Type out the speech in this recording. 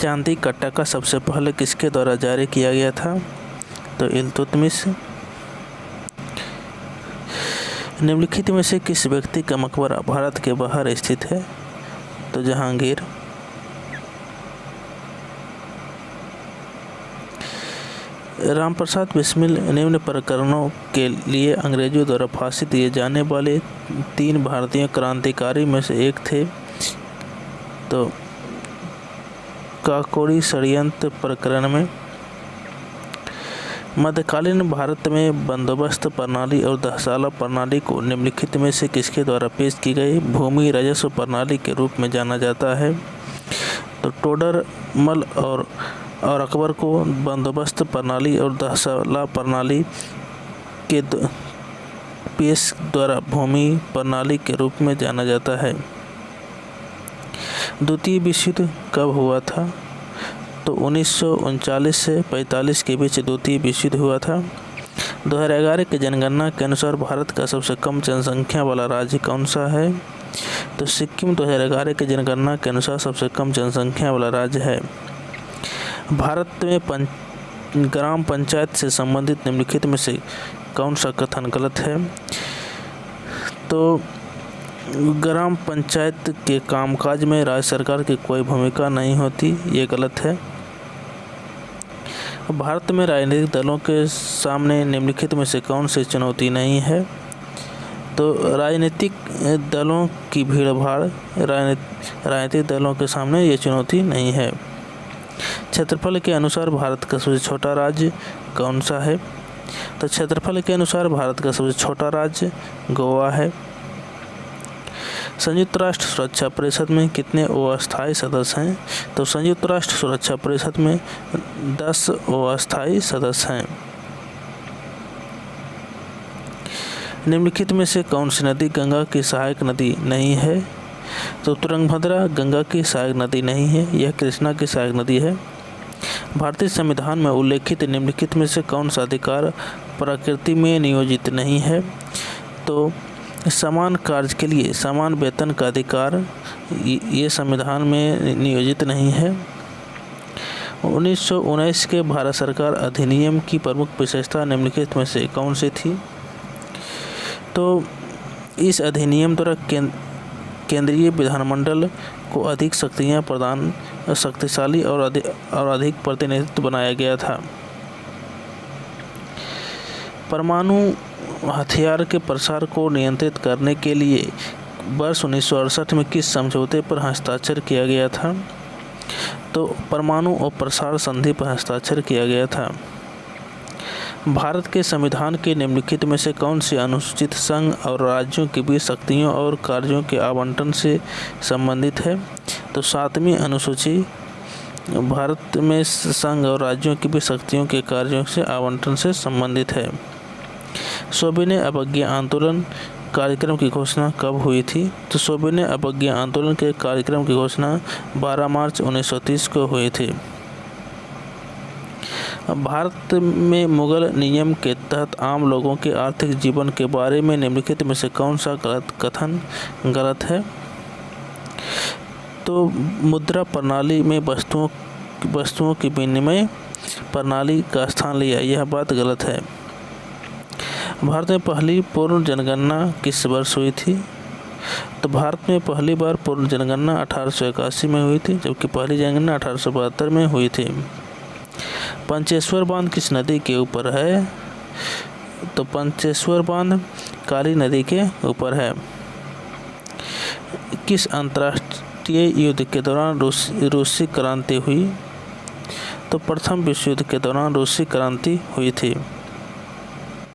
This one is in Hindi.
चांदी का टका सबसे पहले किसके द्वारा जारी किया गया था? तो इल्तुतमिश। निम्नलिखित में से किस व्यक्ति का मकबरा भारत के बाहर स्थित है? तो जहांगीर। रामप्रसाद बिस्मिल निम्न प्रकरणों के लिए अंग्रेजों द्वारा फांसी दिए जाने वाले 3 भारतीय क्रांतिकारी में से एक थे। तो काकोरी षड्यंत्र प्रकरण में। मध्यकालीन भारत में बंदोबस्त प्रणाली और दहसाला प्रणाली को निम्नलिखित में से किसके द्वारा पेश की गई भूमि राजस्व प्रणाली के रूप में जाना जाता है? तो टोडरमल और अकबर को बंदोबस्त प्रणाली और दहसाला प्रणाली के पेश द्वारा भूमि प्रणाली के रूप में जाना जाता है। द्वितीय विश्व युद्ध कब हुआ था? तो 1939 से 45 के बीच द्वितीय विश्व युद्ध हुआ था। 2011 की जनगणना के अनुसार भारत का सबसे कम जनसंख्या वाला राज्य कौन सा है? तो सिक्किम 2011 की जनगणना के अनुसार सबसे कम जनसंख्या वाला राज्य है। भारत में ग्राम पंचायत से संबंधित निम्नलिखित में से कौन सा कथन गलत है? तो ग्राम पंचायत के कामकाज में राज्य सरकार की कोई भूमिका नहीं होती, ये गलत है। भारत में राजनीतिक दलों के सामने निम्नलिखित में से कौन सी चुनौती नहीं है? तो राजनीतिक दलों की भीड़भाड़ राजनीतिक दलों के सामने ये चुनौती नहीं है। क्षेत्रफल के अनुसार भारत का सबसे छोटा राज्य कौन सा है? तो क्षेत्रफल के अनुसार भारत का सबसे छोटा राज्य गोवा है। संयुक्त राष्ट्र सुरक्षा परिषद में कितने अस्थायी सदस्य हैं? तो संयुक्त राष्ट्र सुरक्षा परिषद में 10 अस्थायी सदस्य हैं। निम्नलिखित में से कौन सी नदी गंगा की सहायक नदी नहीं है? तो तुंगभद्रा गंगा की सहायक नदी नहीं है, यह कृष्णा की सहायक नदी है। भारतीय संविधान में उल्लेखित निम्नलिखित में से कौन सा अधिकार प्रकृति में नियोजित नहीं है? तो समान कार्य के लिए समान वेतन का अधिकार ये संविधान में नियोजित नहीं है। 1919 के भारत सरकार अधिनियम की प्रमुख विशेषता निम्नलिखित में से कौन सी थी? तो इस अधिनियम द्वारा केंद्रीय विधानमंडल को अधिक शक्तियाँ प्रदान शक्तिशाली और अधिक प्रतिनिधित्व बनाया गया था। परमाणु हथियार के प्रसार को नियंत्रित करने के लिए वर्ष 1968 में किस समझौते पर हस्ताक्षर किया गया था? तो परमाणु और प्रसार संधि पर हस्ताक्षर किया गया था। भारत के संविधान के निम्नलिखित में से कौन सी अनुसूचित संघ और राज्यों के बीच शक्तियों और कार्यों के आवंटन से संबंधित है? तो 7वीं अनुसूची भारत में संघ और राज्यों के बीच शक्तियों के कार्यों से आवंटन से संबंधित है। सविनय अवज्ञा आंदोलन कार्यक्रम की घोषणा कब हुई थी? तो सविनय अवज्ञा आंदोलन के कार्यक्रम की घोषणा 12 मार्च 1930 को हुई थी। भारत में मुगल नियम के तहत आम लोगों के आर्थिक जीवन के बारे में निम्नलिखित में से कौन सा कथन गलत है? तो मुद्रा प्रणाली में वस्तुओं की विनिमय प्रणाली का स्थान लिया, यह बात गलत है। भारत में पहली पूर्ण जनगणना किस वर्ष हुई थी? तो भारत में पहली बार पूर्ण जनगणना 1881 में हुई थी, जबकि पहली जनगणना 1872 में हुई थी। पंचेश्वर बांध किस नदी के ऊपर है? तो पंचेश्वर बांध काली नदी के ऊपर है। किस अंतर्राष्ट्रीय युद्ध के दौरान रूसी क्रांति हुई? तो प्रथम विश्व युद्ध के दौरान रूसी क्रांति हुई थी।